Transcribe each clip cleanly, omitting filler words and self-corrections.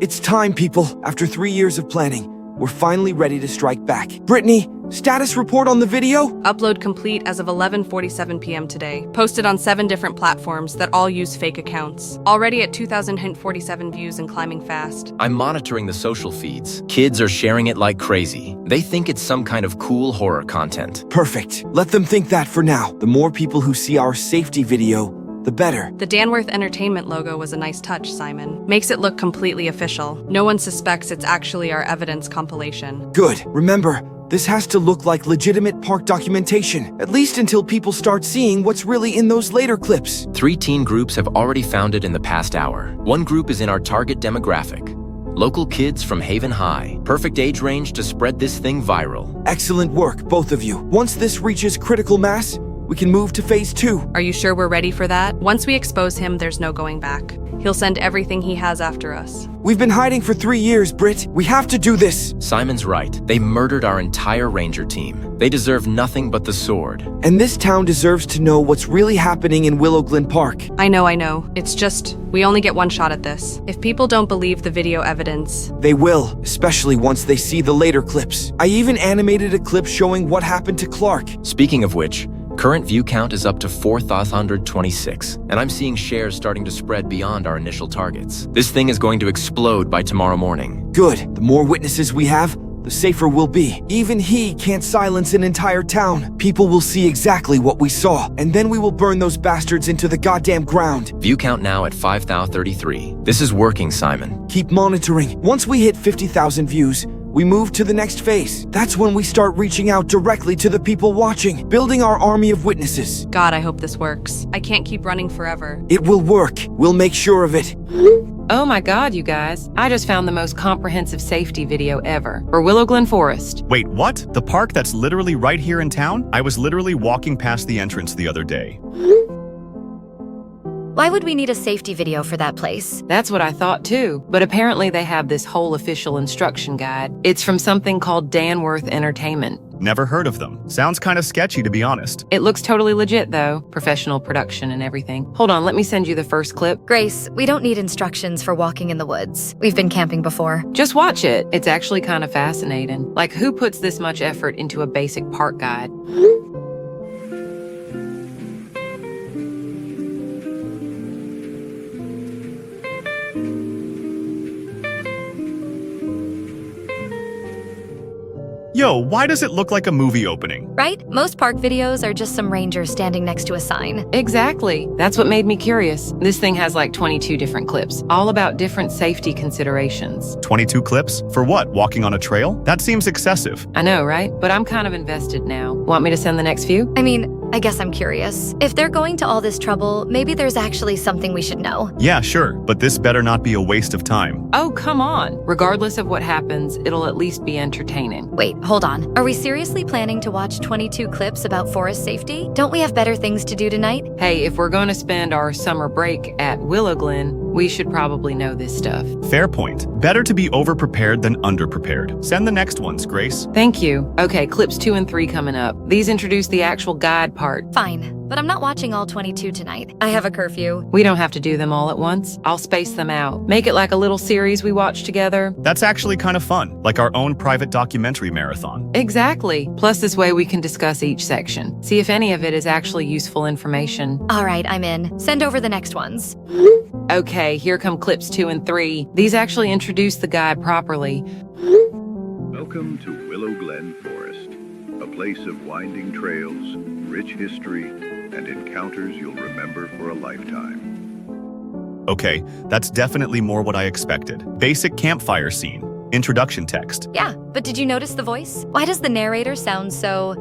It's time, people. After 3 years of planning, we're finally ready to strike back. Brittany, status report on the video? Upload complete as of 11:47 p.m. today. Posted on 7 different platforms that all use fake accounts. Already at 2,047 views and climbing fast. I'm monitoring the social feeds. Kids are sharing it like crazy. They think it's some kind of cool horror content. Perfect. Let them think that for now. The more people who see our safety video, the better. The Danworth Entertainment logo was a nice touch, Simon. Makes it look completely official. No one suspects it's actually our evidence compilation. Good. Remember, this has to look like legitimate park documentation, at least until people start seeing what's really in those later clips. 3 teen groups have already found it in the past hour. 1 group is in our target demographic. Local kids from Haven High. Perfect age range to spread this thing viral. Excellent work, both of you. Once this reaches critical mass, we can move to phase 2. Are you sure we're ready for that? Once we expose him, there's no going back. He'll send everything he has after us. We've been hiding for 3 years, Britt. We have to do this. Simon's right. They murdered our entire ranger team. They deserve nothing but the sword. And this town deserves to know what's really happening in Willowglen Park. I know. It's just, we only get one shot at this. If people don't believe the video evidence, They will, especially once they see the later clips. I even animated a clip showing what happened to Clark. Speaking of which, current view count is up to 4,126, and I'm seeing shares starting to spread beyond our initial targets. This thing is going to explode by tomorrow morning. Good. The more witnesses we have, the safer we'll be. Even he can't silence an entire town. People will see exactly what we saw, and then we will burn those bastards into the goddamn ground. View count now at 5,033. This is working, Simon. Keep monitoring. Once we hit 50,000 views, we move to the next phase. That's when we start reaching out directly to the people watching, building our army of witnesses. God, I hope this works. I can't keep running forever. It will work. We'll make sure of it. Oh my God, you guys. I just found the most comprehensive safety video ever for Willowglen Forest. Wait, what? The park that's literally right here in town? I was literally walking past the entrance the other day. Why would we need a safety video for that place? That's what I thought too, but apparently they have this whole official instruction guide. It's from something called Danworth Entertainment. Never heard of them. Sounds kind of sketchy, to be honest. It looks totally legit though, professional production and everything. Hold on, let me send you the first clip. Grace, we don't need instructions for walking in the woods. We've been camping before. Just watch it. It's actually kind of fascinating. Like, who puts this much effort into a basic park guide? Yo, why does it look like a movie opening? Right? Most park videos are just some ranger standing next to a sign. Exactly. That's what made me curious. This thing has like 22 different clips, all about different safety considerations. 22 clips? For what, walking on a trail? That seems excessive. I know, right? But I'm kind of invested now. Want me to send the next few? I mean, I guess I'm curious. If they're going to all this trouble, maybe there's actually something we should know. Yeah, sure, but this better not be a waste of time. Oh, come on. Regardless of what happens, it'll at least be entertaining. Wait, hold on. Are we seriously planning to watch 22 clips about forest safety? Don't we have better things to do tonight? Hey, if we're going to spend our summer break at Willowglen, we should probably know this stuff. Fair point. Better to be over-prepared than under-prepared. Send the next ones, Grace. Thank you. Okay, clips 2 and 3 coming up. These introduce the actual guide part. Fine, but I'm not watching all 22 tonight. I have a curfew. We don't have to do them all at once. I'll space them out. Make it like a little series we watch together. That's actually kind of fun, like our own private documentary marathon. Exactly. Plus, this way we can discuss each section. See if any of it is actually useful information. All right, I'm in. Send over the next ones. Okay, here come clips 2 and 3. These actually introduce the guide properly. Welcome to Willowglen Forest, a place of winding trails, rich history, and encounters you'll remember for a lifetime. Okay, that's definitely more what I expected. Basic campfire scene. Introduction text. Yeah, but did you notice the voice? Why does the narrator sound so,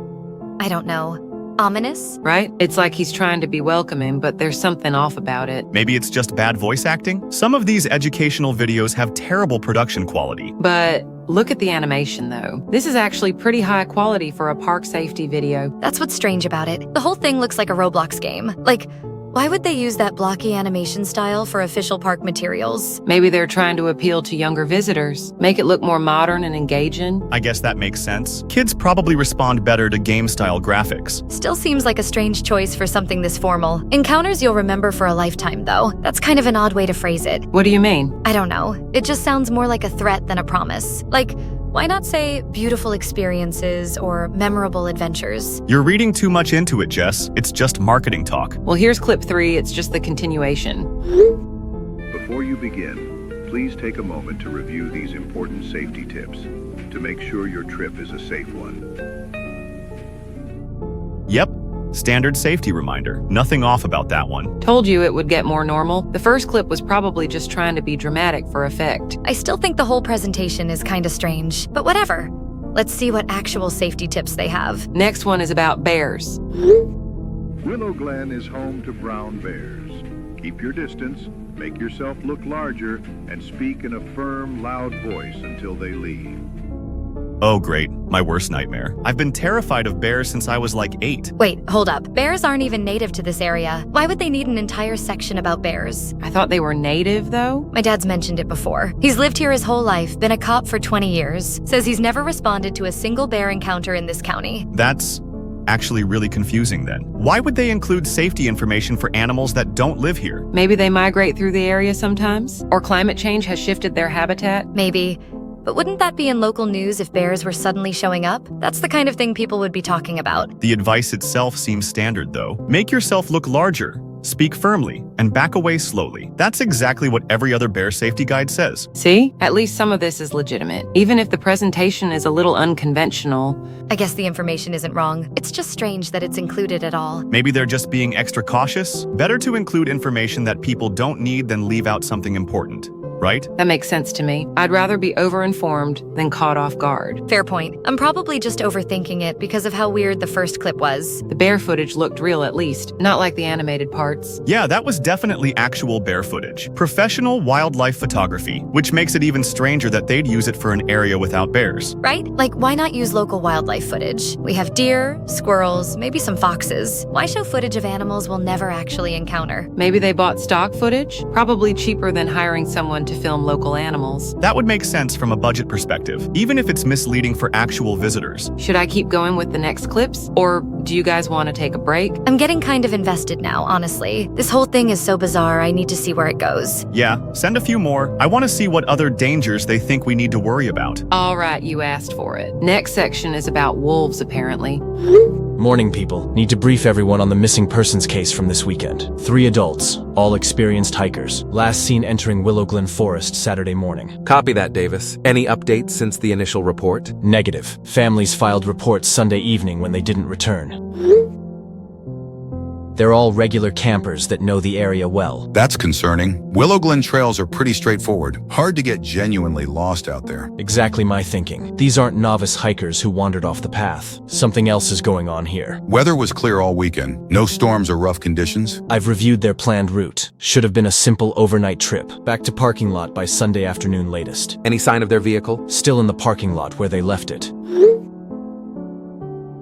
I don't know, ominous? Right? It's like he's trying to be welcoming, but there's something off about it. Maybe it's just bad voice acting? Some of these educational videos have terrible production quality. But look at the animation, though. This is actually pretty high quality for a park safety video. That's what's strange about it. The whole thing looks like a Roblox game. Like, Why would they use that blocky animation style for official park materials? Maybe they're trying to appeal to younger visitors, make it look more modern and engaging. I guess that makes sense. Kids probably respond better to game-style graphics. Still seems like a strange choice for something this formal. Encounters you'll remember for a lifetime, though. That's kind of an odd way to phrase it. What do you mean? I don't know. It just sounds more like a threat than a promise. Like, why not say beautiful experiences or memorable adventures? You're reading too much into it, Jess. It's just marketing talk. Well, here's clip 3. It's just the continuation. Before you begin, please take a moment to review these important safety tips to make sure your trip is a safe one. Yep, standard safety reminder. Nothing off about that one. Told you it would get more normal. The first clip was probably just trying to be dramatic for effect. I still think the whole presentation is kinda strange, but whatever. Let's see what actual safety tips they have. Next one is about bears. Willowglen is home to brown bears. Keep your distance, make yourself look larger, and speak in a firm, loud voice until they leave. Oh great, my worst nightmare. I've been terrified of bears since I was like 8. Wait, hold up. Bears aren't even native to this area. Why would they need an entire section about bears? I thought they were native, though. My dad's mentioned it before. He's lived here his whole life, been a cop for 20 years. Says he's never responded to a single bear encounter in this county. That's actually really confusing then. Why would they include safety information for animals that don't live here? Maybe they migrate through the area sometimes? Or climate change has shifted their habitat? Maybe. But wouldn't that be in local news if bears were suddenly showing up? That's the kind of thing people would be talking about. The advice itself seems standard though. Make yourself look larger, speak firmly, and back away slowly. That's exactly what every other bear safety guide says. See? At least some of this is legitimate. Even if the presentation is a little unconventional. I guess the information isn't wrong. It's just strange that it's included at all. Maybe they're just being extra cautious? Better to include information that people don't need than leave out something important. Right? That makes sense to me. I'd rather be overinformed than caught off guard. Fair point. I'm probably just overthinking it because of how weird the first clip was. The bear footage looked real at least, not like the animated parts. Yeah, that was definitely actual bear footage. Professional wildlife photography, which makes it even stranger that they'd use it for an area without bears. Right? Like, why not use local wildlife footage? We have deer, squirrels, maybe some foxes. Why show footage of animals we'll never actually encounter? Maybe they bought stock footage? Probably cheaper than hiring someone to film local animals. That would make sense from a budget perspective, even if it's misleading for actual visitors. Should I keep going with the next clips? Or do you guys want to take a break? I'm getting kind of invested now, honestly. This whole thing is so bizarre, I need to see where it goes. Yeah, send a few more. I want to see what other dangers they think we need to worry about. All right, you asked for it. Next section is about wolves, apparently. Morning, people. Need to brief everyone on the missing persons case from this weekend. 3 adults, all experienced hikers. Last seen entering Willowglen Forest Saturday morning. Copy that, Davis. Any updates since the initial report? Negative. Families filed reports Sunday evening when they didn't return. They're all regular campers that know the area well. That's concerning. Willowglen trails are pretty straightforward. Hard to get genuinely lost out there. Exactly my thinking. These aren't novice hikers who wandered off the path. Something else is going on here. Weather was clear all weekend. No storms or rough conditions. I've reviewed their planned route. Should have been a simple overnight trip. Back to parking lot by Sunday afternoon latest. Any sign of their vehicle? Still in the parking lot where they left it.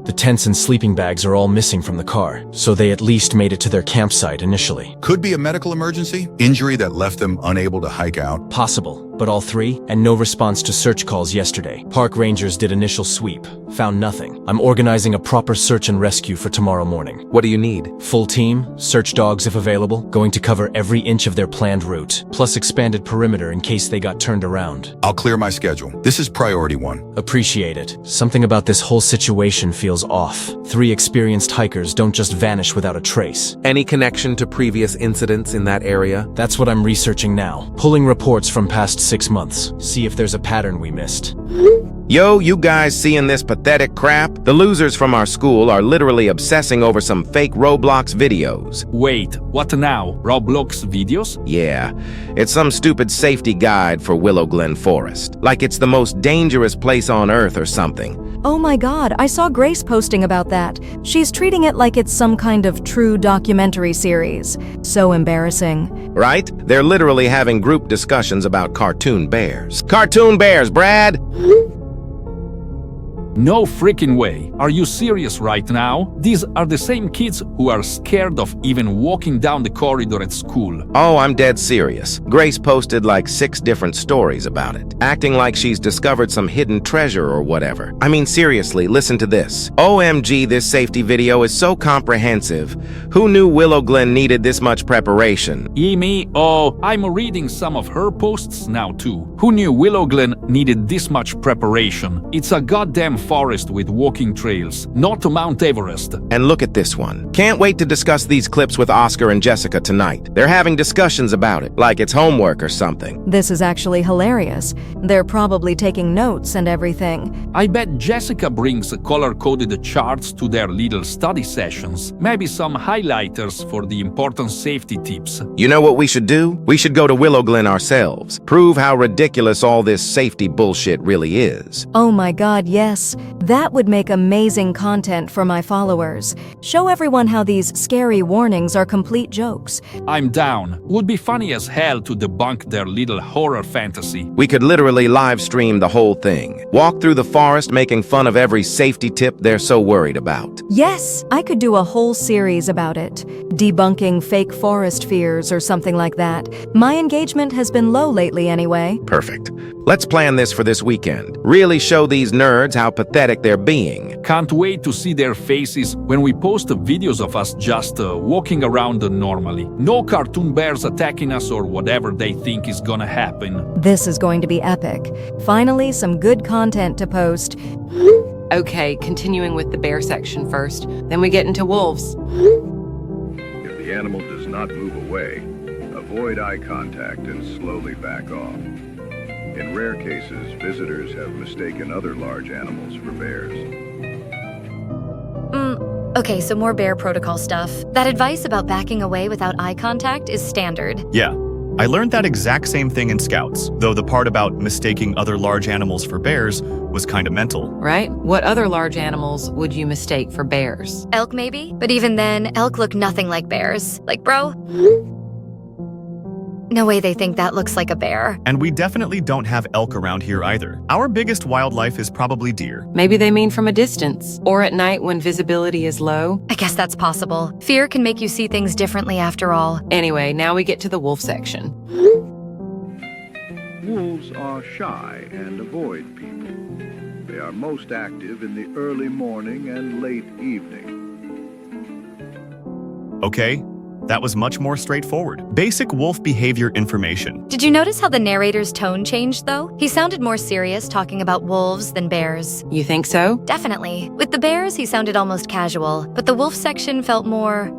The tents and sleeping bags are all missing from the car, so they at least made it to their campsite initially. Could be a medical emergency. Injury that left them unable to hike out. Possible, but all 3, and no response to search calls yesterday. Park rangers did initial sweep, found nothing. I'm organizing a proper search and rescue for tomorrow morning. What do you need? Full team, search dogs if available, going to cover every inch of their planned route, plus expanded perimeter in case they got turned around. I'll clear my schedule. This is priority 1. Appreciate it. Something about this whole situation feels off. 3 experienced hikers don't just vanish without a trace. Any connection to previous incidents in that area? That's what I'm researching now. Pulling reports from past 6 months. See if there's a pattern we missed. Yo, you guys seeing this pathetic crap? The losers from our school are literally obsessing over some fake Roblox videos. Wait, what now? Roblox videos? Yeah, it's some stupid safety guide for Willowglen Forest. Like it's the most dangerous place on Earth or something. Oh my god, I saw Grace posting about that. She's treating it like it's some kind of true documentary series. So embarrassing. Right? They're literally having group discussions about cartoon bears. Cartoon bears, Brad! No freaking way. Are you serious right now? These are the same kids who are scared of even walking down the corridor at school. Oh, I'm dead serious. Grace posted like 6 different stories about it, acting like she's discovered some hidden treasure or whatever. I mean, seriously, listen to this. OMG, this safety video is so comprehensive. Who knew Willowglen needed this much preparation? Me? Oh, I'm reading some of her posts now too. Who knew Willowglen needed this much preparation? It's a goddamn forest with walking trails, not Mount Everest. And look at this one. Can't wait to discuss these clips with Oscar and Jessica tonight. They're having discussions about it, like it's homework or something. This is actually hilarious. They're probably taking notes and everything. I bet Jessica brings color-coded charts to their little study sessions. Maybe some highlighters for the important safety tips. You know what we should do? We should go to Willowglen ourselves. Prove how ridiculous all this safety bullshit really is. Oh my god, yes. That would make amazing content for my followers. Show everyone how these scary warnings are complete jokes. I'm down. Would be funny as hell to debunk their little horror fantasy. We could literally live stream the whole thing. Walk through the forest making fun of every safety tip they're so worried about. Yes, I could do a whole series about it. Debunking fake forest fears or something like that. My engagement has been low lately anyway. Perfect. Let's plan this for this weekend. Really show these nerds how pathetic they're being. Can't wait to see their faces when we post videos of us just walking around normally. No cartoon bears attacking us or whatever they think is gonna happen. This is going to be epic. Finally, some good content to post. Okay, continuing with the bear section first, then we get into wolves. If the animal does not move away, avoid eye contact and slowly back off. In rare cases, visitors have mistaken other large animals for bears. Okay, so more bear protocol stuff. That advice about backing away without eye contact is standard. Yeah, I learned that exact same thing in Scouts, though the part about mistaking other large animals for bears was kinda mental. Right? What other large animals would you mistake for bears? Elk, maybe? But even then, elk look nothing like bears. Like, bro? No way they think that looks like a bear. And we definitely don't have elk around here either. Our biggest wildlife is probably deer. Maybe they mean from a distance, or at night when visibility is low. I guess that's possible. Fear can make you see things differently after all. Anyway, now we get to the wolf section. Wolves are shy and avoid people. They are most active in the early morning and late evening. Okay, that was much more straightforward. Basic wolf behavior information. Did you notice how the narrator's tone changed, though? He sounded more serious talking about wolves than bears. You think so? Definitely. With the bears, he sounded almost casual, but the wolf section felt more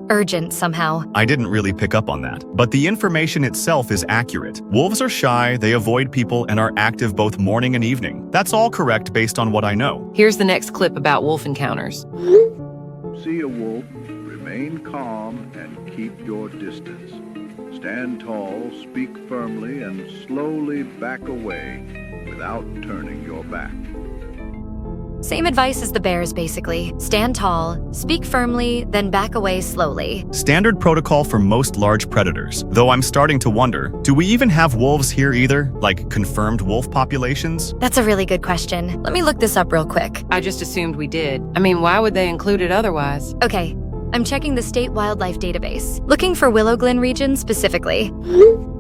urgent somehow. I didn't really pick up on that, but the information itself is accurate. Wolves are shy, they avoid people, and are active both morning and evening. That's all correct based on what I know. Here's the next clip about wolf encounters. See a wolf, remain calm, and keep your distance. Stand tall, speak firmly, and slowly back away without turning your back. Same advice as the bears, basically. Stand tall, speak firmly, then back away slowly. Standard protocol for most large predators. Though I'm starting to wonder, do we even have wolves here either? Like confirmed wolf populations? That's a really good question. Let me look this up real quick. I just assumed we did. I mean, why would they include it otherwise? Okay, I'm checking the state wildlife database, looking for Willowglen region specifically.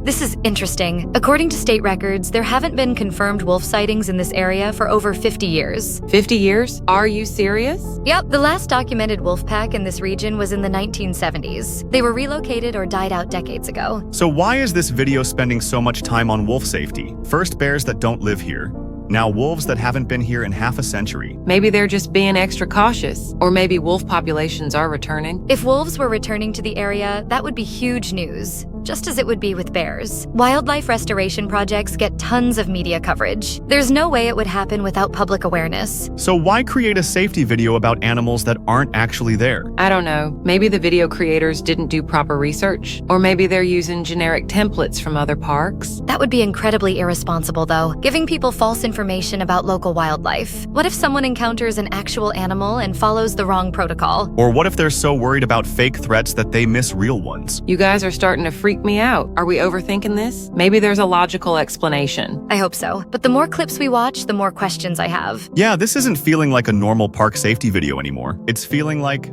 This is interesting. According to state records, there haven't been confirmed wolf sightings in this area for over 50 years. 50 years? Are you serious? Yep, the last documented wolf pack in this region was in the 1970s. They were relocated or died out decades ago. So why is this video spending so much time on wolf safety? First bears that don't live here. Now wolves that haven't been here in half a century. Maybe they're just being extra cautious. Or maybe wolf populations are returning. If wolves were returning to the area, that would be huge news. Just as it would be with bears. Wildlife restoration projects get tons of media coverage. There's no way it would happen without public awareness. So why create a safety video about animals that aren't actually there? I don't know. Maybe the video creators didn't do proper research. Or maybe they're using generic templates from other parks. That would be incredibly irresponsible, though, giving people false information about local wildlife. What if someone encounters an actual animal and follows the wrong protocol? Or what if they're so worried about fake threats that they miss real ones? You guys are starting to freak freaked me out. Are we overthinking this? Maybe there's a logical explanation. I hope so. But the more clips we watch, the more questions I have. Yeah, this isn't feeling like a normal park safety video anymore. It's feeling like...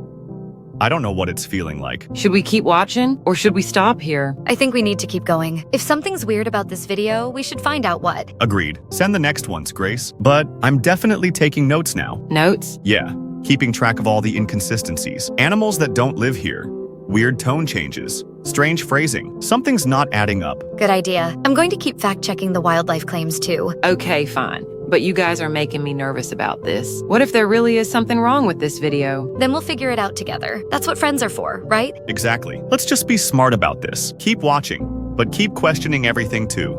I don't know what it's feeling like. Should we keep watching, or should we stop here? I think we need to keep going. If something's weird about this video, we should find out what. Agreed. Send the next ones, Grace. But I'm definitely taking notes now. Notes? Yeah, keeping track of all the inconsistencies. Animals that don't live here. Weird tone changes. Strange phrasing. Something's not adding up. Good idea. I'm going to keep fact-checking the wildlife claims too. Okay, fine. But you guys are making me nervous about this. What if there really is something wrong with this video? Then we'll figure it out together. That's what friends are for, right? Exactly. Let's just be smart about this. Keep watching, but keep questioning everything too.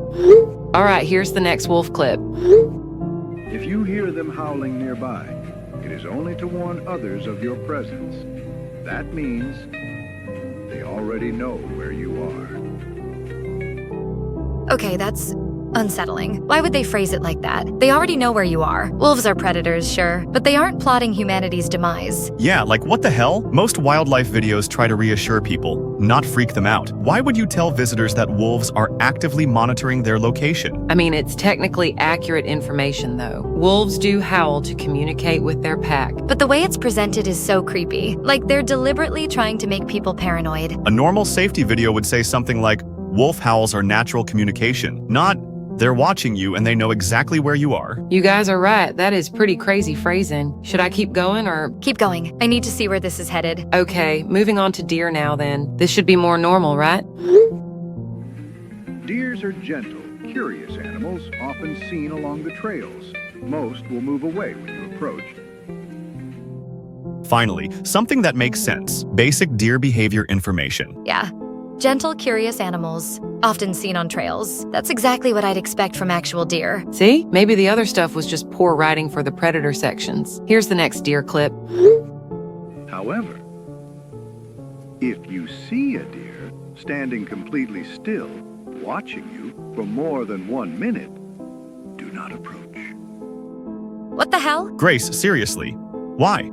All right, here's the next wolf clip. If you hear them howling nearby, it is only to warn others of your presence. That means they already know where you are. Okay, that's unsettling. Why would they phrase it like that? They already know where you are. Wolves are predators, sure, but they aren't plotting humanity's demise. Yeah, like what the hell? Most wildlife videos try to reassure people, not freak them out. Why would you tell visitors that wolves are actively monitoring their location? I mean, it's technically accurate information, though. Wolves do howl to communicate with their pack. But the way it's presented is so creepy. Like they're deliberately trying to make people paranoid. A normal safety video would say something like, wolf howls are natural communication, not they're watching you and they know exactly where you are. You guys are right. That is pretty crazy phrasing. Should I keep going or? Keep going. I need to see where this is headed. Okay, moving on to deer now then. This should be more normal, right? Deers are gentle, curious animals often seen along the trails. Most will move away when you approach. Finally, something that makes sense. Basic deer behavior information. Yeah. Gentle, curious animals, often seen on trails. That's exactly what I'd expect from actual deer. See? Maybe the other stuff was just poor writing for the predator sections. Here's the next deer clip. However, if you see a deer standing completely still, watching you for more than 1 minute, do not approach. What the hell? Grace, seriously. Why?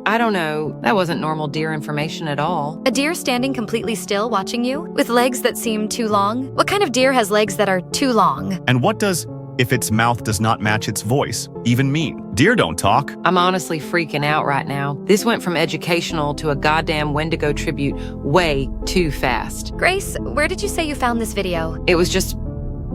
I don't know. That wasn't normal deer information at all. A deer standing completely still watching you? With legs that seem too long? What kind of deer has legs that are too long? And what does, if its mouth does not match its voice, even mean? Deer don't talk. I'm honestly freaking out right now. This went from educational to a goddamn Wendigo tribute way too fast. Grace, where did you say you found this video? It was just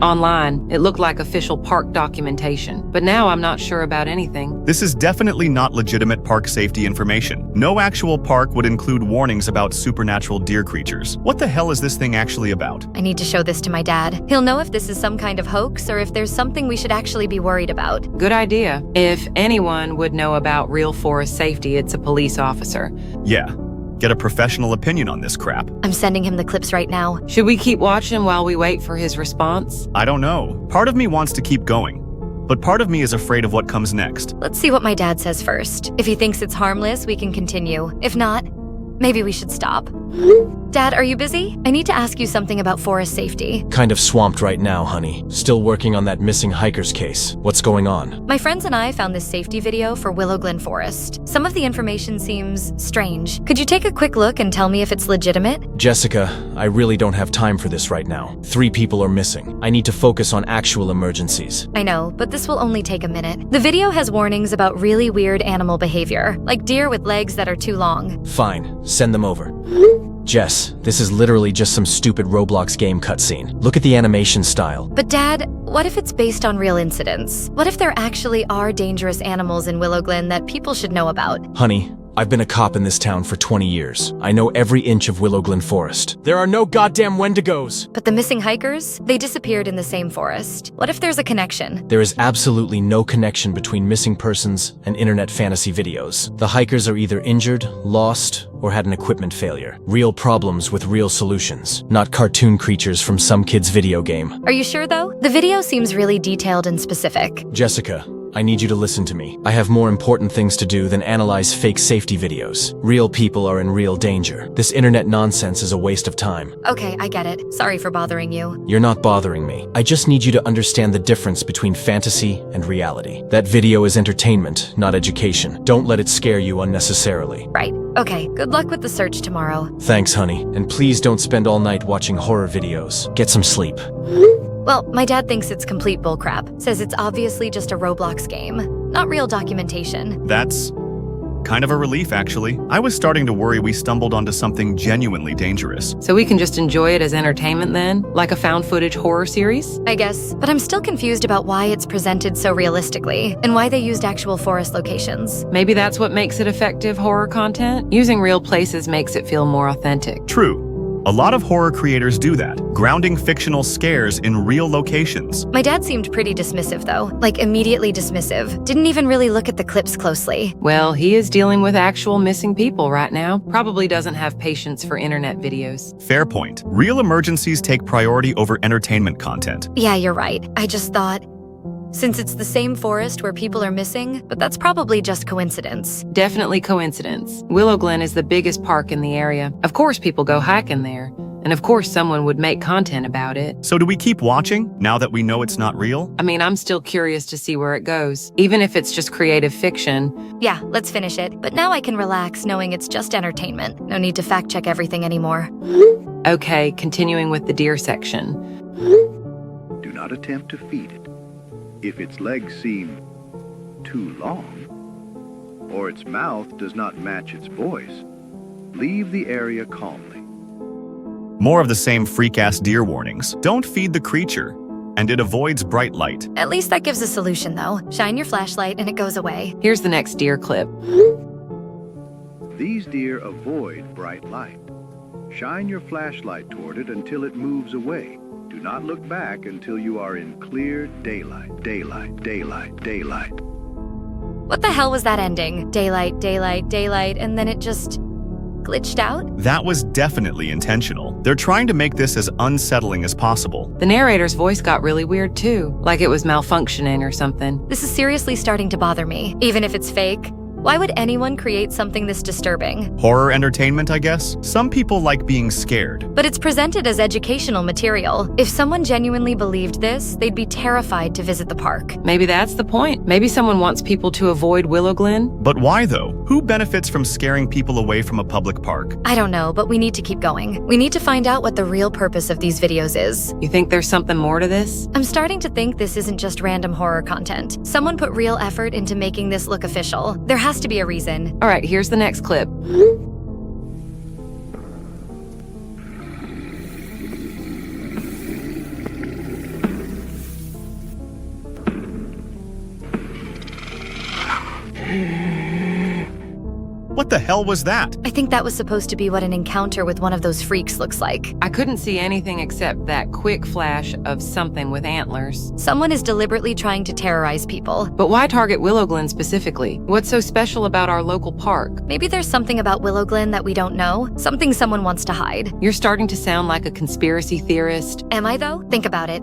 online. It looked like official park documentation, but now I'm not sure about anything. This is definitely not legitimate park safety information. No actual park would include warnings about supernatural deer creatures. What the hell is this thing actually about? I need to show this to my dad. He'll know if this is some kind of hoax or if there's something we should actually be worried about. Good idea. If anyone would know about real forest safety, it's a police officer. Yeah. Get a professional opinion on this crap. I'm sending him the clips right now. Should we keep watching while we wait for his response? I don't know. Part of me wants to keep going, but part of me is afraid of what comes next. Let's see what my dad says first. If he thinks it's harmless, we can continue. If not, maybe we should stop. Dad, are you busy? I need to ask you something about forest safety. Kind of swamped right now, honey. Still working on that missing hikers case. What's going on? My friends and I found this safety video for Willowglen Forest. Some of the information seems strange. Could you take a quick look and tell me if it's legitimate? Jessica, I really don't have time for this right now. 3 people are missing. I need to focus on actual emergencies. I know, but this will only take a minute. The video has warnings about really weird animal behavior, like deer with legs that are too long. Fine, send them over. Jess, this is literally just some stupid Roblox game cutscene. Look at the animation style. But Dad, what if it's based on real incidents? What if there actually are dangerous animals in Willowglen that people should know about? Honey, I've been a cop in this town for 20 years. I know every inch of Willowglen Forest. There are no goddamn Wendigos! But the missing hikers? They disappeared in the same forest. What if there's a connection? There is absolutely no connection between missing persons and internet fantasy videos. The hikers are either injured, lost, or had an equipment failure. Real problems with real solutions, not cartoon creatures from some kid's video game. Are you sure though? The video seems really detailed and specific. Jessica, I need you to listen to me. I have more important things to do than analyze fake safety videos. Real people are in real danger. This internet nonsense is a waste of time. Okay, I get it. Sorry for bothering you. You're not bothering me. I just need you to understand the difference between fantasy and reality. That video is entertainment, not education. Don't let it scare you unnecessarily. Right. Okay, good luck with the search tomorrow. Thanks, honey. And please don't spend all night watching horror videos. Get some sleep. Well, my dad thinks it's complete bullcrap. Says it's obviously just a Roblox game. Not real documentation. That's kind of a relief, actually. I was starting to worry we stumbled onto something genuinely dangerous. So we can just enjoy it as entertainment then? Like a found footage horror series? I guess. But I'm still confused about why it's presented so realistically, and why they used actual forest locations. Maybe that's what makes it effective horror content? Using real places makes it feel more authentic. True. A lot of horror creators do that, grounding fictional scares in real locations. My dad seemed pretty dismissive though, like immediately dismissive. Didn't even really look at the clips closely. Well, he is dealing with actual missing people right now. Probably doesn't have patience for internet videos. Fair point. Real emergencies take priority over entertainment content. Yeah, you're right. I just thought, since it's the same forest where people are missing, but that's probably just coincidence. Definitely coincidence. Willowglen is the biggest park in the area. Of course people go hiking there. And of course someone would make content about it. So do we keep watching, now that we know it's not real? I mean, I'm still curious to see where it goes, even if it's just creative fiction. Yeah, let's finish it. But now I can relax knowing it's just entertainment. No need to fact-check everything anymore. Okay, continuing with the deer section. Do not attempt to feed it. If its legs seem too long, or its mouth does not match its voice, leave the area calmly. More of the same freak-ass deer warnings. Don't feed the creature, and it avoids bright light. At least that gives a solution though. Shine your flashlight and it goes away. Here's the next deer clip. These deer avoid bright light. Shine your flashlight toward it until it moves away. Do not look back until you are in clear daylight. Daylight, daylight, daylight. What the hell was that ending? Daylight, daylight, daylight, and then it just glitched out? That was definitely intentional. They're trying to make this as unsettling as possible. The narrator's voice got really weird too, like it was malfunctioning or something. This is seriously starting to bother me, even if it's fake. Why would anyone create something this disturbing? Horror entertainment, I guess? Some people like being scared. But it's presented as educational material. If someone genuinely believed this, they'd be terrified to visit the park. Maybe that's the point. Maybe someone wants people to avoid Willowglen. But why though? Who benefits from scaring people away from a public park? I don't know, but we need to keep going. We need to find out what the real purpose of these videos is. You think there's something more to this? I'm starting to think this isn't just random horror content. Someone put real effort into making this look official. There has to be a reason. All right, here's the next clip. What the hell was that? I think that was supposed to be what an encounter with one of those freaks looks like. I couldn't see anything except that quick flash of something with antlers. Someone is deliberately trying to terrorize people. But why target Willowglen specifically? What's so special about our local park? Maybe there's something about Willowglen that we don't know. Something someone wants to hide. You're starting to sound like a conspiracy theorist. Am I though? Think about it.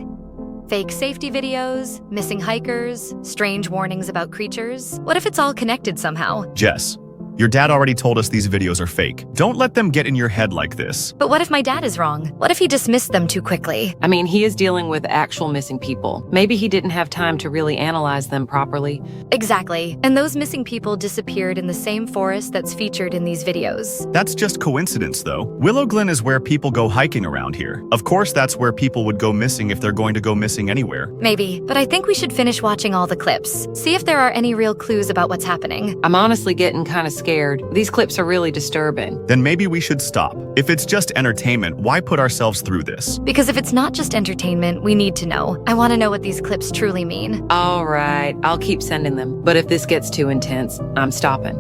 Fake safety videos, missing hikers, strange warnings about creatures. What if it's all connected somehow? Jess, your dad already told us these videos are fake. Don't let them get in your head like this. But what if my dad is wrong? What if he dismissed them too quickly? I mean, he is dealing with actual missing people. Maybe he didn't have time to really analyze them properly. Exactly. And those missing people disappeared in the same forest that's featured in these videos. That's just coincidence, though. Willowglen is where people go hiking around here. Of course, that's where people would go missing if they're going to go missing anywhere. Maybe, but I think we should finish watching all the clips. See if there are any real clues about what's happening. I'm honestly getting kind of scared. These clips are really disturbing. Then maybe we should stop. If it's just entertainment, why put ourselves through this? Because if it's not just entertainment, we need to know. I want to know what these clips truly mean. All right, I'll keep sending them. But if this gets too intense, I'm stopping.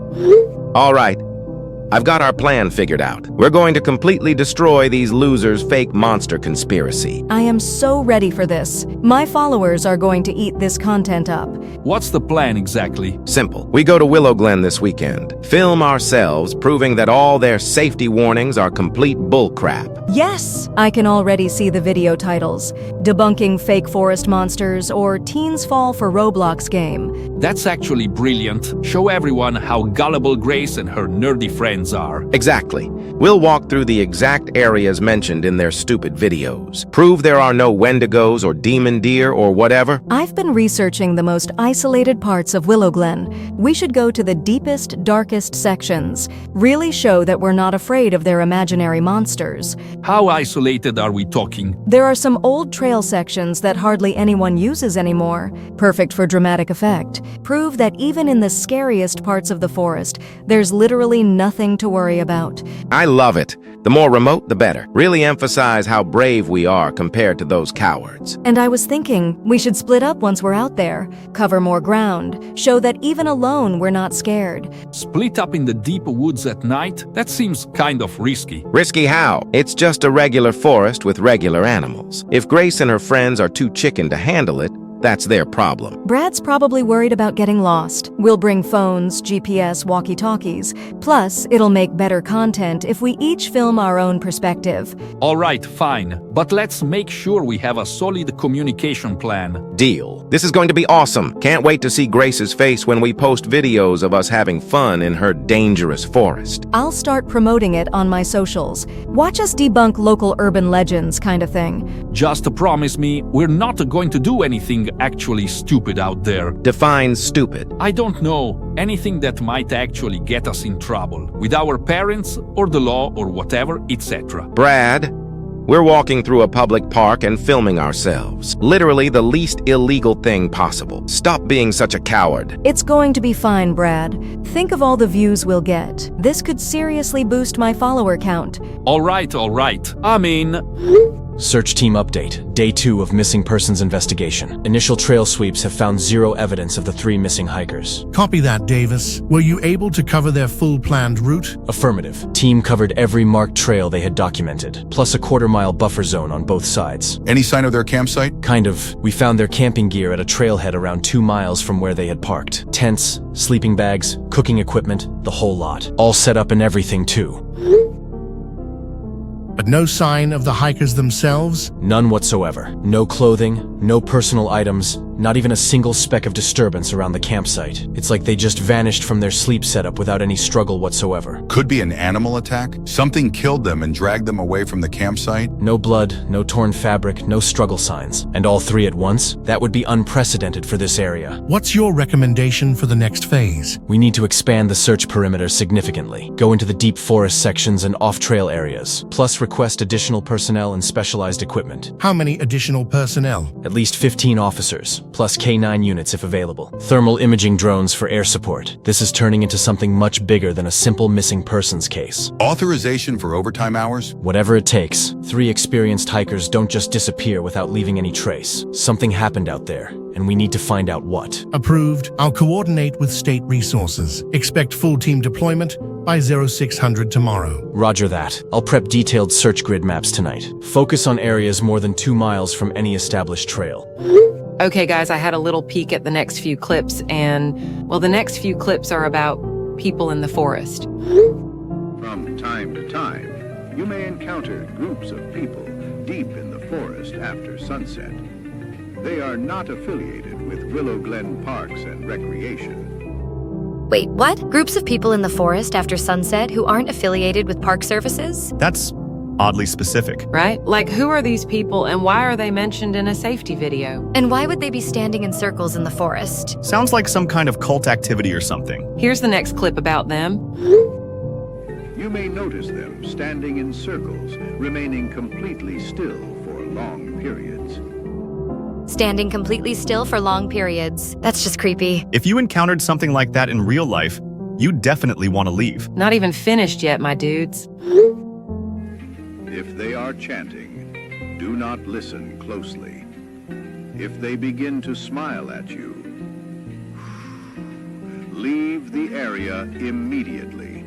All right. I've got our plan figured out. We're going to completely destroy these losers' fake monster conspiracy. I am so ready for this. My followers are going to eat this content up. What's the plan exactly? Simple. We go to Willowglen this weekend. Film ourselves, proving that all their safety warnings are complete bullcrap. Yes! I can already see the video titles. Debunking Fake Forest Monsters or Teens Fall for Roblox Game. That's actually brilliant. Show everyone how gullible Grace and her nerdy friends are. Exactly. We'll walk through the exact areas mentioned in their stupid videos. Prove there are no Wendigos or demon deer or whatever. I've been researching the most isolated parts of Willowglen. We should go to the deepest, darkest sections. Really show that we're not afraid of their imaginary monsters. How isolated are we talking? There are some old trail sections that hardly anyone uses anymore. Perfect for dramatic effect. Prove that even in the scariest parts of the forest, there's literally nothing to worry about. I love it. The more remote, the better. Really emphasize how brave we are compared to those cowards. And I was thinking, we should split up once we're out there. Cover more ground. Show that even alone, we're not scared. Split up in the deep woods at night? That seems kind of risky. Risky how? It's just a regular forest with regular animals. If Grace and her friends are too chicken to handle it, that's their problem. Brad's probably worried about getting lost. We'll bring phones, GPS, walkie-talkies. Plus, it'll make better content if we each film our own perspective. All right, fine. But let's make sure we have a solid communication plan. Deal. This is going to be awesome. Can't wait to see Grace's face when we post videos of us having fun in her dangerous forest. I'll start promoting it on my socials. Watch us debunk local urban legends kind of thing. Just promise me we're not going to do anything actually stupid out there. Define stupid. I don't know. Anything that might actually get us in trouble. With our parents, or the law, or whatever, etc. Brad, we're walking through a public park and filming ourselves. Literally the least illegal thing possible. Stop being such a coward. It's going to be fine, Brad. Think of all the views we'll get. This could seriously boost my follower count. All right. I mean... Search team update. Day 2 of missing persons investigation. Initial trail sweeps have found 0 evidence of the 3 missing hikers. Copy that, Davis. Were you able to cover their full planned route? Affirmative. Team covered every marked trail they had documented, plus a quarter-mile buffer zone on both sides. Any sign of their campsite? Kind of. We found their camping gear at a trailhead around 2 miles from where they had parked. Tents, sleeping bags, cooking equipment, the whole lot. All set up and everything, too. But no sign of the hikers themselves? None whatsoever. No clothing, no personal items, not even a single speck of disturbance around the campsite. It's like they just vanished from their sleep setup without any struggle whatsoever. Could be an animal attack. Something killed them and dragged them away from the campsite. No blood, no torn fabric, no struggle signs. And all 3 at once? That would be unprecedented for this area. What's your recommendation for the next phase? We need to expand the search perimeter significantly. Go into the deep forest sections and off-trail areas. Plus request additional personnel and specialized equipment. How many additional personnel? At least 15 officers, plus K9 units if available. Thermal imaging drones for air support. This is turning into something much bigger than a simple missing persons case. Authorization for overtime hours? Whatever it takes. 3 experienced hikers don't just disappear without leaving any trace. Something happened out there, and we need to find out what. Approved. I'll coordinate with state resources. Expect full team deployment by 0600 tomorrow. Roger that. I'll prep detailed search grid maps tonight. Focus on areas more than 2 miles from any established trail. Okay, guys, I had a little peek at the next few clips, and, well, the next few clips are about people in the forest. From time to time, you may encounter groups of people deep in the forest after sunset. They are not affiliated with Willowglen Parks and Recreation. Wait, what? Groups of people in the forest after sunset who aren't affiliated with park services? That's oddly specific. Right? Like, who are these people and why are they mentioned in a safety video? And why would they be standing in circles in the forest? Sounds like some kind of cult activity or something. Here's the next clip about them. You may notice them standing in circles, remaining completely still for long periods. Standing completely still for long periods. That's just creepy. If you encountered something like that in real life, you definitely want to leave. Not even finished yet, my dudes. If they are chanting, do not listen closely. If they begin to smile at you, leave the area immediately.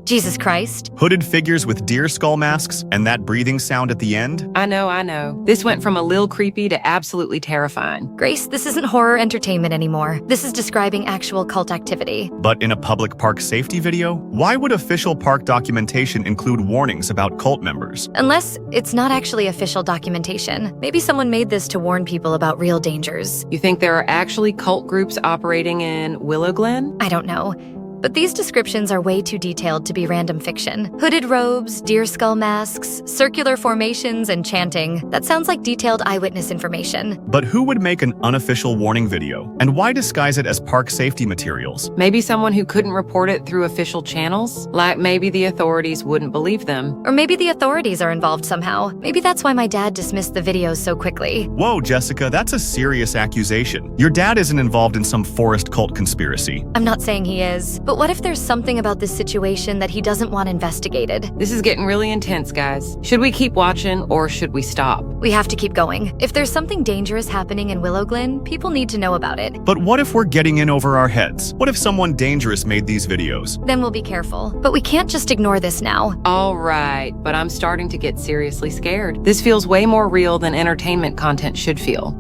Jesus Christ. Hooded figures with deer skull masks and that breathing sound at the end? I know. This went from a little creepy to absolutely terrifying. Grace, this isn't horror entertainment anymore. This is describing actual cult activity. But in a public park safety video? Why would official park documentation include warnings about cult members? Unless it's not actually official documentation. Maybe someone made this to warn people about real dangers. You think there are actually cult groups operating in Willowglen? I don't know. But these descriptions are way too detailed to be random fiction. Hooded robes, deer skull masks, circular formations, and chanting. That sounds like detailed eyewitness information. But who would make an unofficial warning video? And why disguise it as park safety materials? Maybe someone who couldn't report it through official channels? Like maybe the authorities wouldn't believe them. Or maybe the authorities are involved somehow. Maybe that's why my dad dismissed the videos so quickly. Whoa, Jessica, that's a serious accusation. Your dad isn't involved in some forest cult conspiracy. I'm not saying he is. But what if there's something about this situation that he doesn't want investigated? This is getting really intense, guys. Should we keep watching or should we stop? We have to keep going. If there's something dangerous happening in Willowglen, people need to know about it. But what if we're getting in over our heads? What if someone dangerous made these videos? Then we'll be careful. But we can't just ignore this now. All right, but I'm starting to get seriously scared. This feels way more real than entertainment content should feel.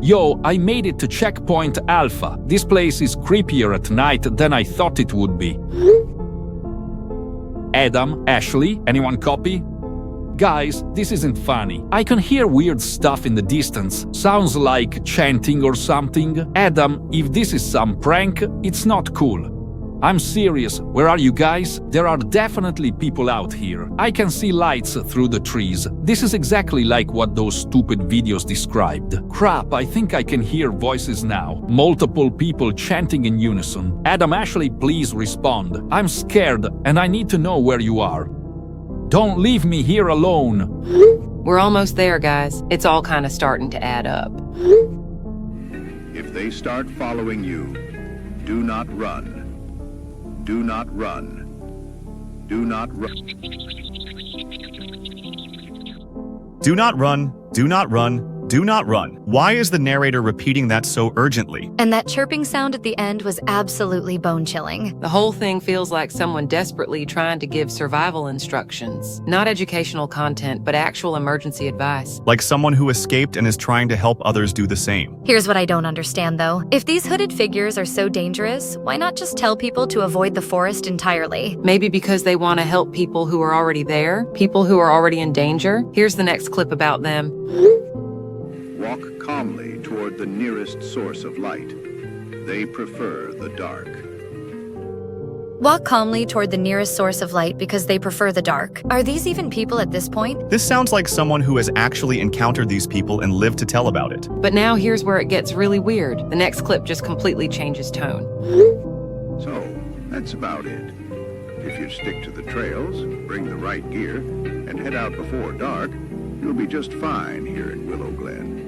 Yo, I made it to Checkpoint Alpha. This place is creepier at night than I thought it would be. Adam, Ashley, anyone copy? Guys, this isn't funny. I can hear weird stuff in the distance. Sounds like chanting or something. Adam, if this is some prank, it's not cool. I'm serious. Where are you guys? There are definitely people out here. I can see lights through the trees. This is exactly like what those stupid videos described. Crap, I think I can hear voices now. Multiple people chanting in unison. Adam, Ashley, please respond. I'm scared and I need to know where you are. Don't leave me here alone. We're almost there, guys. It's all kind of starting to add up. If they start following you, do not run. Do not run. Do not run. Do not run. Do not run. Do not run. Why is the narrator repeating that so urgently? And that chirping sound at the end was absolutely bone-chilling. The whole thing feels like someone desperately trying to give survival instructions. Not educational content, but actual emergency advice. Like someone who escaped and is trying to help others do the same. Here's what I don't understand, though. If these hooded figures are so dangerous, why not just tell people to avoid the forest entirely? Maybe because they want to help people who are already there, people who are already in danger. Here's the next clip about them. Walk calmly toward the nearest source of light. They prefer the dark. Walk calmly toward the nearest source of light because they prefer the dark. Are these even people at this point? This sounds like someone who has actually encountered these people and lived to tell about it. But now here's where it gets really weird. The next clip just completely changes tone. So, that's about it. If you stick to the trails, bring the right gear, and head out before dark, you'll be just fine here in Willowglen.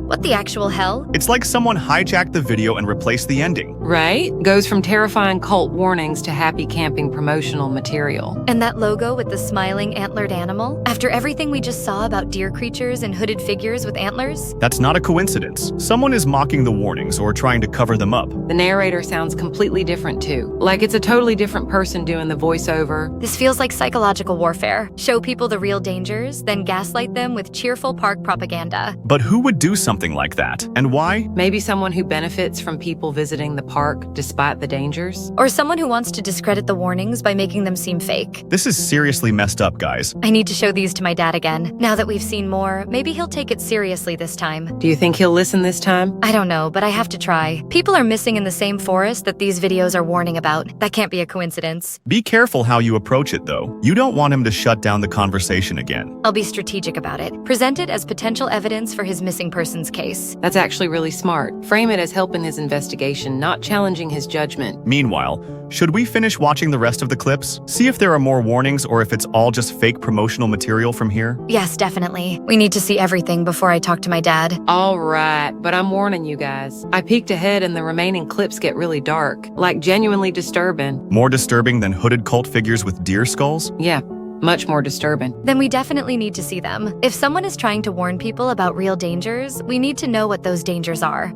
What the actual hell? It's like someone hijacked the video and replaced the ending. Right? Goes from terrifying cult warnings to happy camping promotional material. And that logo with the smiling antlered animal? After everything we just saw about deer creatures and hooded figures with antlers? That's not a coincidence. Someone is mocking the warnings or trying to cover them up. The narrator sounds completely different too. Like it's a totally different person doing the voiceover. This feels like psychological warfare. Show people the real dangers, then gaslight them with cheerful park propaganda. But who would do something like that? And why? Maybe someone who benefits from people visiting the park despite the dangers? Or someone who wants to discredit the warnings by making them seem fake. This is seriously messed up, guys. I need to show these to my dad again. Now that we've seen more, maybe he'll take it seriously this time. Do you think he'll listen this time? I don't know, but I have to try. People are missing in the same forest that these videos are warning about. That can't be a coincidence. Be careful how you approach it, though. You don't want him to shut down the conversation again. I'll be strategic about it. Present it as potential evidence for his missing persons case. That's actually really smart. Frame it as helping his investigation, not challenging his judgment. Meanwhile, should we finish watching the rest of the clips? See if there are more warnings or if it's all just fake promotional material from here? Yes, definitely. We need to see everything before I talk to my dad. All right, but I'm warning you guys. I peeked ahead and the remaining clips get really dark, like genuinely disturbing. More disturbing than hooded cult figures with deer skulls? Yeah. Much more disturbing. Then we definitely need to see them. If someone is trying to warn people about real dangers, we need to know what those dangers are.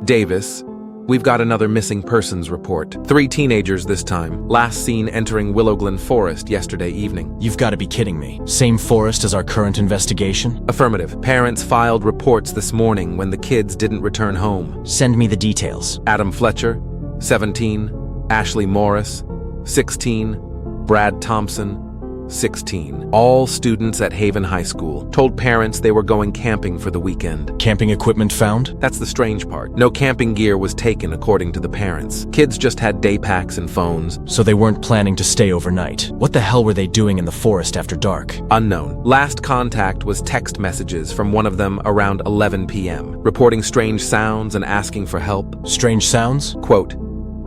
Davis, We've got another missing persons report. 3 teenagers this time, last seen entering Willowglen Forest yesterday evening. You've got to be kidding me. Same forest as our current investigation? Affirmative. Parents filed reports this morning when the kids didn't return home. Send me the details. Adam Fletcher, 17. Ashley Morris, 16. Brad Thompson, 16. All students at Haven High School. Told parents they were going camping for the weekend. Camping equipment found? That's the strange part. No camping gear was taken according to the parents. Kids just had day packs and phones. So they weren't planning to stay overnight. What the hell were they doing in the forest after dark? Unknown. Last contact was text messages from one of them around 11 p.m., reporting strange sounds and asking for help. Strange sounds? Quote,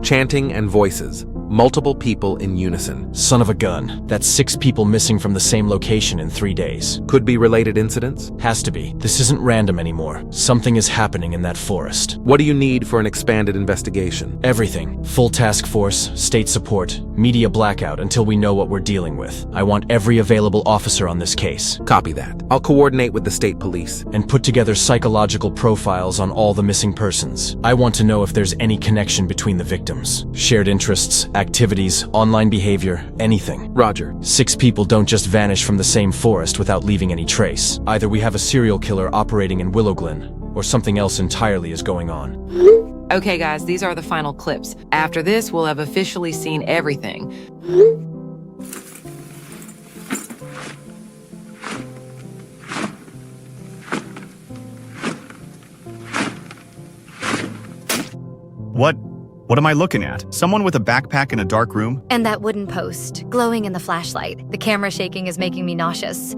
chanting and voices. Multiple people in unison. Son of a gun. That's 6 people missing from the same location in 3 days. Could be related incidents? Has to be. This isn't random anymore. Something is happening in that forest. What do you need for an expanded investigation? Everything. Full task force, state support, media blackout until we know what we're dealing with. I want every available officer on this case. Copy that. I'll coordinate with the state police. And put together psychological profiles on all the missing persons. I want to know if there's any connection between the victims. Shared interests, activities, online behavior, anything. Roger. 6 people don't just vanish from the same forest without leaving any trace. Either we have a serial killer operating in Willowglen, or something else entirely is going on. Okay guys, these are the final clips. After this, we'll have officially seen everything. What am I looking at? Someone with a backpack in a dark room? And that wooden post, glowing in the flashlight. The camera shaking is making me nauseous.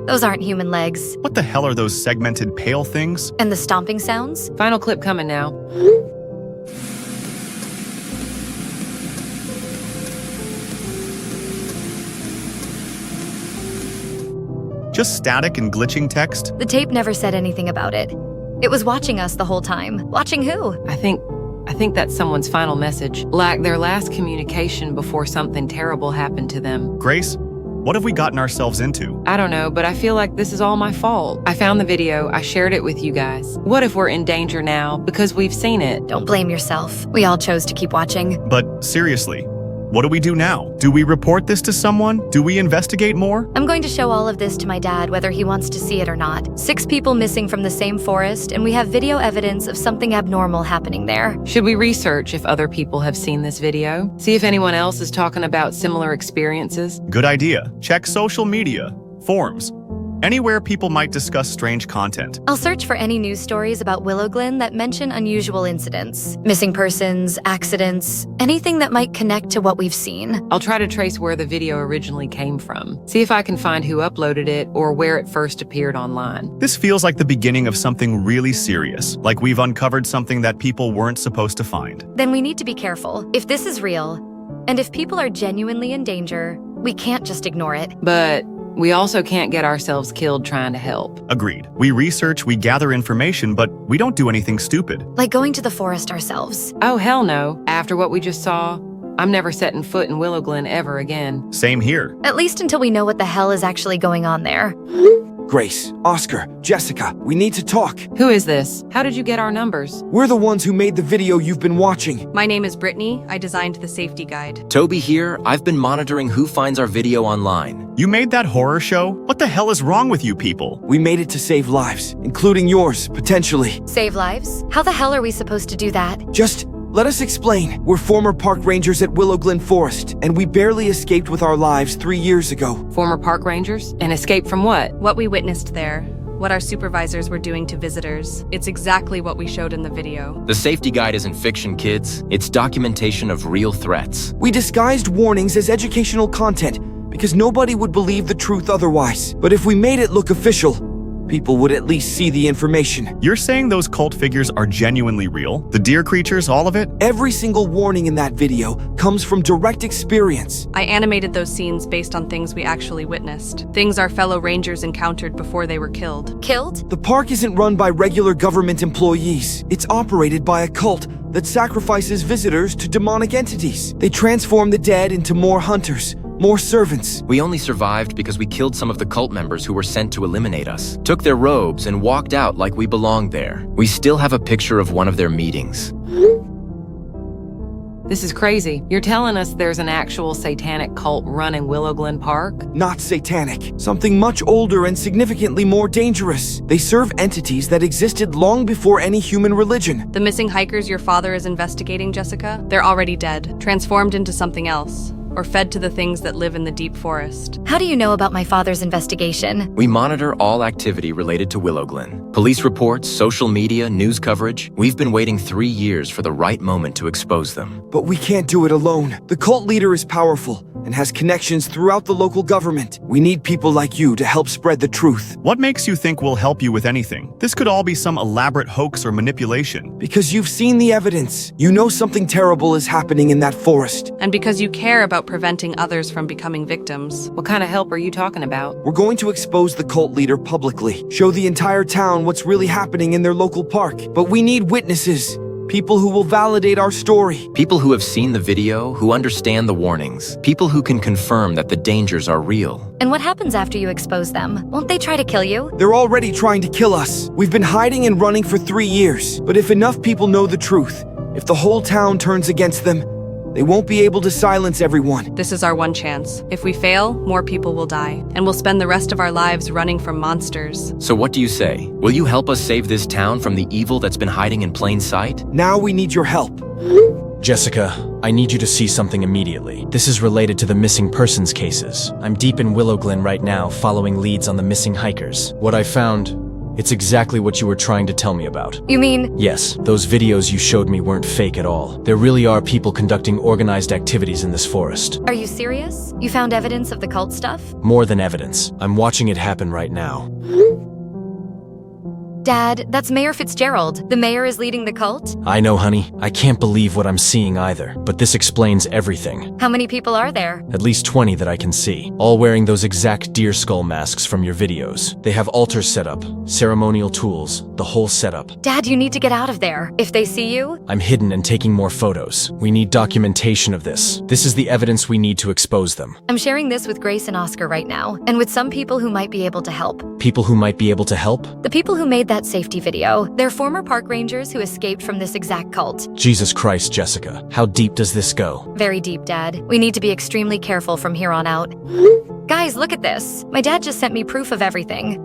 Those aren't human legs. What the hell are those segmented pale things? And the stomping sounds? Final clip coming now. Just static and glitching text? The tape never said anything about it. It was watching us the whole time. Watching who? I think that's someone's final message. Like their last communication before something terrible happened to them. Grace, what have we gotten ourselves into? I don't know, but I feel like this is all my fault. I found the video, I shared it with you guys. What if we're in danger now because we've seen it? Don't blame yourself. We all chose to keep watching. But seriously, what do we do now? Do we report this to someone? Do we investigate more? I'm going to show all of this to my dad, whether he wants to see it or not. 6 people missing from the same forest, and we have video evidence of something abnormal happening there. Should we research if other people have seen this video? See if anyone else is talking about similar experiences? Good idea. Check social media, forums, anywhere people might discuss strange content. I'll search for any news stories about Willowglen that mention unusual incidents, missing persons, accidents, anything that might connect to what we've seen. I'll try to trace where the video originally came from. See if I can find who uploaded it or where it first appeared online. This feels like the beginning of something really serious, like we've uncovered something that people weren't supposed to find. Then we need to be careful. If this is real, and if people are genuinely in danger, we can't just ignore it. But we also can't get ourselves killed trying to help. Agreed. We research, we gather information, but we don't do anything stupid. Like going to the forest ourselves. Oh, hell no. After what we just saw, I'm never setting foot in Willowglen ever again. Same here. At least until we know what the hell is actually going on there. Grace, Oscar, Jessica, we need to talk. Who is this? How did you get our numbers? We're the ones who made the video you've been watching. My name is Brittany. I designed the safety guide. Toby here. I've been monitoring who finds our video online. You made that horror show? What the hell is wrong with you people? We made it to save lives, including yours, potentially. Save lives? How the hell are we supposed to do that? Just let us explain. We're former park rangers at Willowglen Forest, and we barely escaped with our lives 3 years ago. Former park rangers? And escape from what? What we witnessed there. What our supervisors were doing to visitors. It's exactly what we showed in the video. The safety guide isn't fiction, kids. It's documentation of real threats. We disguised warnings as educational content because nobody would believe the truth otherwise. But if we made it look official, people would at least see the information. You're saying those cult figures are genuinely real? The deer creatures, all of it? Every single warning in that video comes from direct experience. I animated those scenes based on things we actually witnessed. Things our fellow rangers encountered before they were killed. Killed? The park isn't run by regular government employees. It's operated by a cult that sacrifices visitors to demonic entities. They transform the dead into more hunters, more servants. We only survived because we killed some of the cult members who were sent to eliminate us, took their robes, and walked out like we belonged there. We still have a picture of one of their meetings. This is crazy. You're telling us there's an actual satanic cult running Willowglen Park? Not satanic. Something much older and significantly more dangerous. They serve entities that existed long before any human religion. The missing hikers your father is investigating, Jessica, they're already dead, transformed into something else, or fed to the things that live in the deep forest. How do you know about my father's investigation? We monitor all activity related to Willowglen. Police reports, social media, news coverage. We've been waiting 3 years for the right moment to expose them. But we can't do it alone. The cult leader is powerful and has connections throughout the local government. We need people like you to help spread the truth. What makes you think we'll help you with anything? This could all be some elaborate hoax or manipulation. Because you've seen the evidence. You know something terrible is happening in that forest. And because you care about preventing others from becoming victims. What kind of help are you talking about? We're going to expose the cult leader publicly, show the entire town what's really happening in their local park. But we need witnesses. People who will validate our story. People who have seen the video, who understand the warnings. People who can confirm that the dangers are real. And what happens after you expose them? Won't they try to kill you? They're already trying to kill us. We've been hiding and running for 3 years. But if enough people know the truth, if the whole town turns against them, they won't be able to silence everyone. This is our one chance. If we fail, more people will die, and we'll spend the rest of our lives running from monsters. So what do you say? Will you help us save this town from the evil that's been hiding in plain sight? Now we need your help. Jessica, I need you to see something immediately. This is related to the missing persons cases. I'm deep in Willowglen right now, following leads on the missing hikers. What I found, it's exactly what you were trying to tell me about. You mean? Yes, those videos you showed me weren't fake at all. There really are people conducting organized activities in this forest. Are you serious? You found evidence of the cult stuff? More than evidence. I'm watching it happen right now. Dad, that's Mayor Fitzgerald. The mayor is leading the cult? I know, honey. I can't believe what I'm seeing either, but this explains everything. How many people are there? At least 20 that I can see, all wearing those exact deer skull masks from your videos. They have altars set up, ceremonial tools, the whole setup. Dad, you need to get out of there. If they see you... I'm hidden and taking more photos. We need documentation of this. This is the evidence we need to expose them. I'm sharing this with Grace and Oscar right now, and with some people who might be able to help. People who might be able to help? The people who made that safety video, they're former park rangers who escaped from this exact cult. Jesus Christ, Jessica. How deep does this go? Very deep, Dad. We need to be extremely careful from here on out. Guys, look at this. My dad just sent me proof of everything.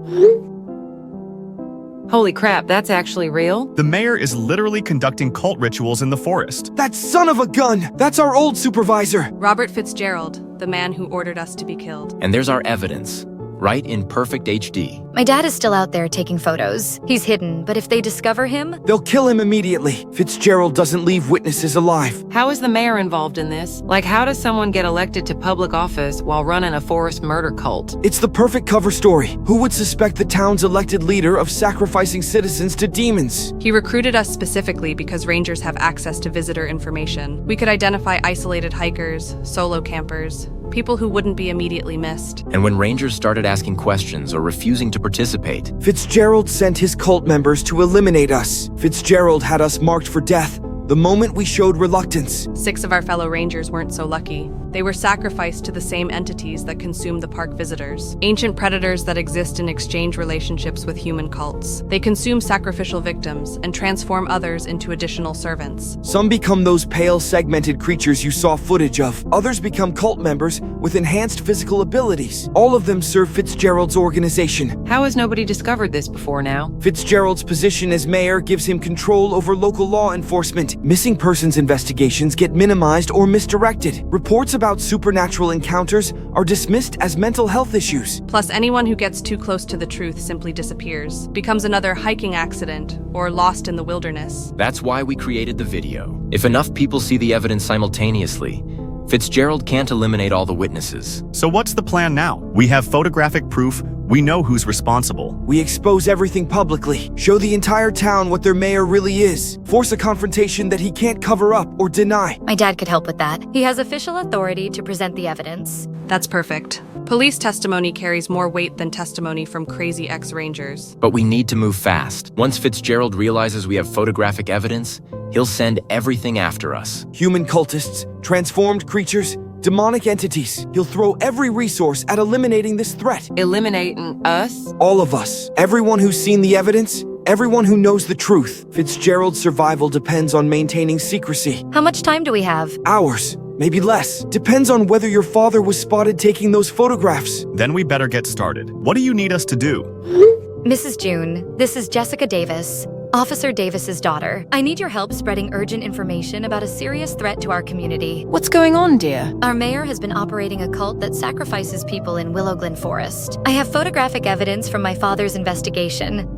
Holy crap, that's actually real? The mayor is literally conducting cult rituals in the forest. That son of a gun! That's our old supervisor! Robert Fitzgerald, the man who ordered us to be killed. And there's our evidence. Right in perfect HD. My dad is still out there taking photos. He's hidden, but if they discover him... They'll kill him immediately. Fitzgerald doesn't leave witnesses alive. How is the mayor involved in this? Like, how does someone get elected to public office while running a forest murder cult? It's the perfect cover story. Who would suspect the town's elected leader of sacrificing citizens to demons? He recruited us specifically because rangers have access to visitor information. We could identify isolated hikers, solo campers, people who wouldn't be immediately missed. And when rangers started asking questions or refusing to participate, Fitzgerald sent his cult members to eliminate us. Fitzgerald had us marked for death the moment we showed reluctance. 6 of our fellow rangers weren't so lucky. They were sacrificed to the same entities that consume the park visitors, ancient predators that exist in exchange relationships with human cults. They consume sacrificial victims and transform others into additional servants. Some become those pale, segmented creatures you saw footage of. Others become cult members with enhanced physical abilities. All of them serve Fitzgerald's organization. How has nobody discovered this before now? Fitzgerald's position as mayor gives him control over local law enforcement. Missing persons investigations get minimized or misdirected. Reports about supernatural encounters are dismissed as mental health issues. Plus, anyone who gets too close to the truth simply disappears, becomes another hiking accident, or lost in the wilderness. That's why we created the video. If enough people see the evidence simultaneously, Fitzgerald can't eliminate all the witnesses. So what's the plan now? We have photographic proof. We know who's responsible. We expose everything publicly, show the entire town what their mayor really is, force a confrontation that he can't cover up or deny. My dad could help with that. He has official authority to present the evidence. That's perfect. Police testimony carries more weight than testimony from crazy ex-rangers. But we need to move fast. Once Fitzgerald realizes we have photographic evidence, he'll send everything after us. Human cultists, transformed creatures, demonic entities. He'll throw every resource at eliminating this threat. Eliminating us? All of us. Everyone who's seen the evidence, everyone who knows the truth. Fitzgerald's survival depends on maintaining secrecy. How much time do we have? Hours, maybe less. Depends on whether your father was spotted taking those photographs. Then we better get started. What do you need us to do? Mrs. June, this is Jessica Davis, Officer Davis's daughter. I need your help spreading urgent information about a serious threat to our community. What's going on, dear? Our mayor has been operating a cult that sacrifices people in Willowglen Forest. I have photographic evidence from my father's investigation.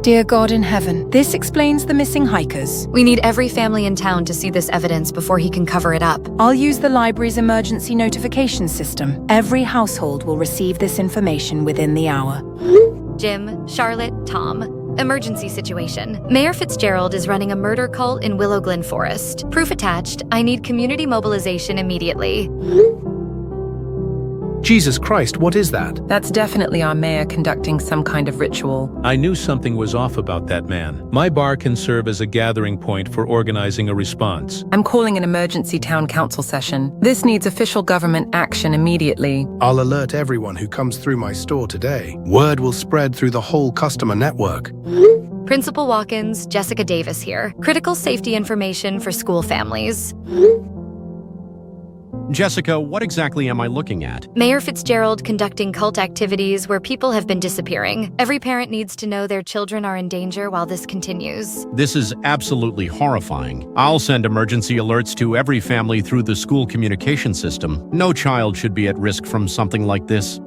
Dear God in heaven, this explains the missing hikers. We need every family in town to see this evidence before he can cover it up. I'll use the library's emergency notification system. Every household will receive this information within the hour. Jim, Charlotte, Tom. Emergency situation. Mayor Fitzgerald is running a murder cult in Willowglen Forest. Proof attached. I need community mobilization immediately. Jesus Christ, what is that? That's definitely our mayor conducting some kind of ritual. I knew something was off about that man. My bar can serve as a gathering point for organizing a response. I'm calling an emergency town council session. This needs official government action immediately. I'll alert everyone who comes through my store today. Word will spread through the whole customer network. Principal Watkins, Jessica Davis here. Critical safety information for school families. Jessica, what exactly am I looking at? Mayor Fitzgerald conducting cult activities where people have been disappearing. Every parent needs to know their children are in danger while this continues. This is absolutely horrifying. I'll send emergency alerts to every family through the school communication system. No child should be at risk from something like this.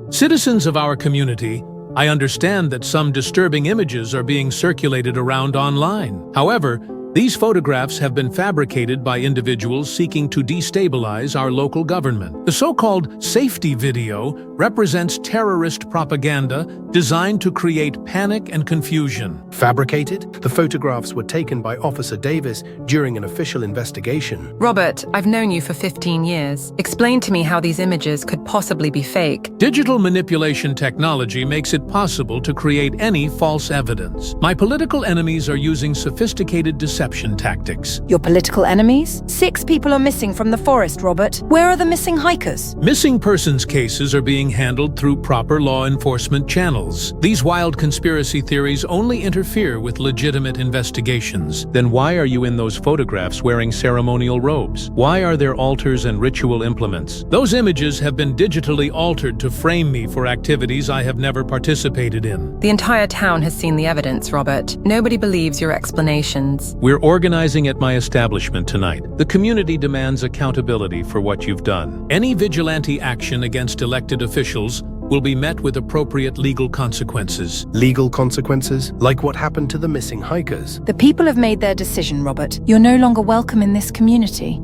Citizens of our community, I understand that some disturbing images are being circulated around online. However, these photographs have been fabricated by individuals seeking to destabilize our local government. The so-called safety video represents terrorist propaganda designed to create panic and confusion. Fabricated? The photographs were taken by Officer Davis during an official investigation. Robert, I've known you for 15 years. Explain to me how these images could possibly be fake. Digital manipulation technology makes it possible to create any false evidence. My political enemies are using sophisticated deception tactics. Your political enemies? 6 people are missing from the forest, Robert. Where are the missing hikers? Missing persons cases are being handled through proper law enforcement channels. These wild conspiracy theories only interfere with legitimate investigations. Then why are you in those photographs wearing ceremonial robes? Why are there altars and ritual implements? Those images have been digitally altered to frame me for activities I have never participated in. The entire town has seen the evidence, Robert. Nobody believes your explanations. We're organizing at my establishment tonight. The community demands accountability for what you've done. Any vigilante action against elected officials will be met with appropriate legal consequences. Legal consequences? Like what happened to the missing hikers? The people have made their decision, Robert. You're no longer welcome in this community.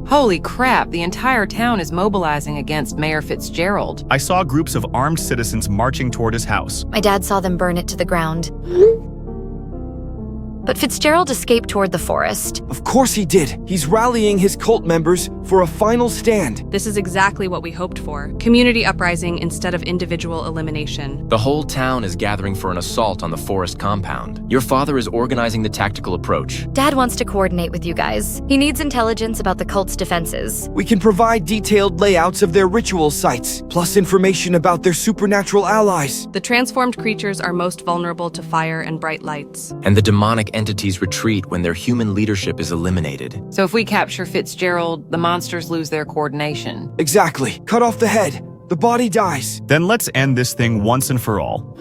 Holy crap, the entire town is mobilizing against Mayor Fitzgerald. I saw groups of armed citizens marching toward his house. My dad saw them burn it to the ground. But Fitzgerald escaped toward the forest. Of course he did. He's rallying his cult members for a final stand. This is exactly what we hoped for. Community uprising instead of individual elimination. The whole town is gathering for an assault on the forest compound. Your father is organizing the tactical approach. Dad wants to coordinate with you guys. He needs intelligence about the cult's defenses. We can provide detailed layouts of their ritual sites, plus information about their supernatural allies. The transformed creatures are most vulnerable to fire and bright lights. And the demonic entities retreat when their human leadership is eliminated. So if we capture Fitzgerald, the monsters lose their coordination. Exactly. Cut off the head. The body dies. Then let's end this thing once and for all.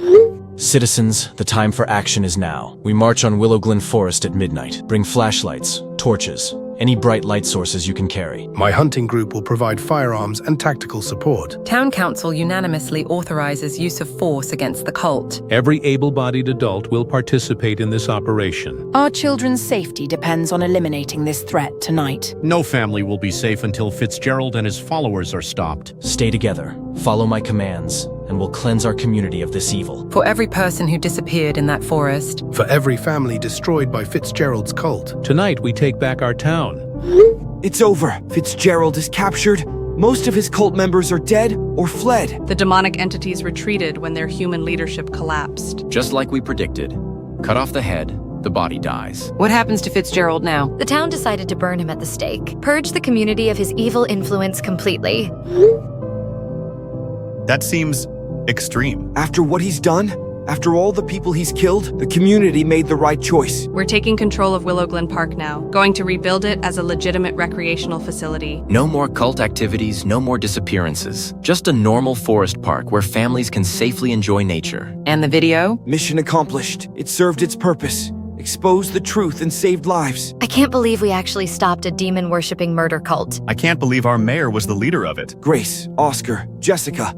Citizens, the time for action is now. We march on Willowglen Forest at midnight. Bring flashlights, torches, Any bright light sources you can carry. My hunting group will provide firearms and tactical support. Town Council unanimously authorizes use of force against the cult. Every able-bodied adult will participate in this operation. Our children's safety depends on eliminating this threat tonight. No family will be safe until Fitzgerald and his followers are stopped. Stay together, follow my commands, and we'll cleanse our community of this evil. For every person who disappeared in that forest. For every family destroyed by Fitzgerald's cult. Tonight we take back our town. It's over. Fitzgerald is captured. Most of his cult members are dead or fled. The demonic entities retreated when their human leadership collapsed. Just like we predicted. Cut off the head, the body dies. What happens to Fitzgerald now? The town decided to burn him at the stake, purge the community of his evil influence completely. That seems extreme. After what he's done, after all the people he's killed, the community made the right choice. We're taking control of Willowglen Park now, going to rebuild it as a legitimate recreational facility. No more cult activities, no more disappearances. Just a normal forest park where families can safely enjoy nature. And the video? Mission accomplished. It served its purpose. Exposed the truth and saved lives. I can't believe we actually stopped a demon-worshipping murder cult. I can't believe our mayor was the leader of it. Grace, Oscar, Jessica.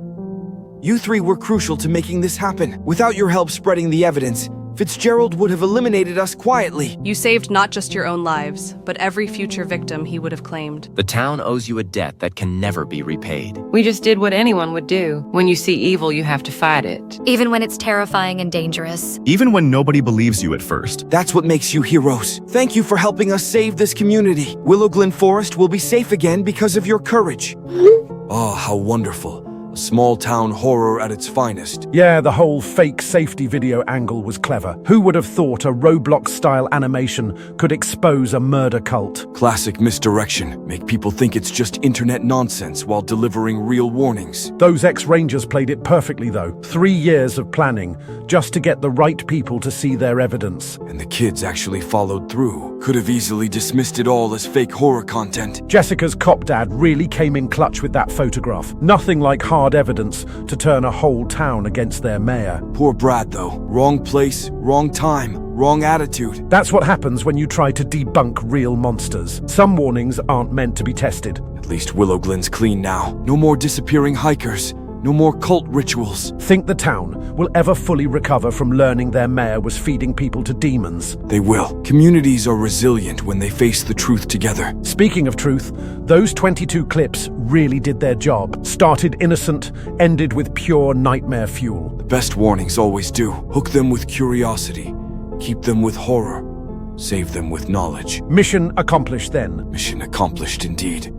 You three were crucial to making this happen. Without your help spreading the evidence, Fitzgerald would have eliminated us quietly. You saved not just your own lives, but every future victim he would have claimed. The town owes you a debt that can never be repaid. We just did what anyone would do. When you see evil, you have to fight it. Even when it's terrifying and dangerous. Even when nobody believes you at first. That's what makes you heroes. Thank you for helping us save this community. Willowglen Forest will be safe again because of your courage. Oh, how wonderful. A small-town horror at its finest. Yeah, the whole fake safety video angle was clever. Who would have thought a Roblox-style animation could expose a murder cult? Classic misdirection. Make people think it's just internet nonsense while delivering real warnings. Those ex-Rangers played it perfectly, though. 3 years of planning, just to get the right people to see their evidence. And the kids actually followed through. Could have easily dismissed it all as fake horror content. Jessica's cop dad really came in clutch with that photograph. Nothing like hard evidence to turn a whole town against their mayor. Poor Brad, though. Wrong place, wrong time, wrong attitude. That's what happens when you try to debunk real monsters. Some warnings aren't meant to be tested. At least Willowglen's clean now. No more disappearing hikers. No more cult rituals. Think the town will ever fully recover from learning their mayor was feeding people to demons? They will. Communities are resilient when they face the truth together. Speaking of truth, those 22 clips really did their job. Started innocent, ended with pure nightmare fuel. The best warnings always do. Hook them with curiosity. Keep them with horror. Save them with knowledge. Mission accomplished then. Mission accomplished indeed.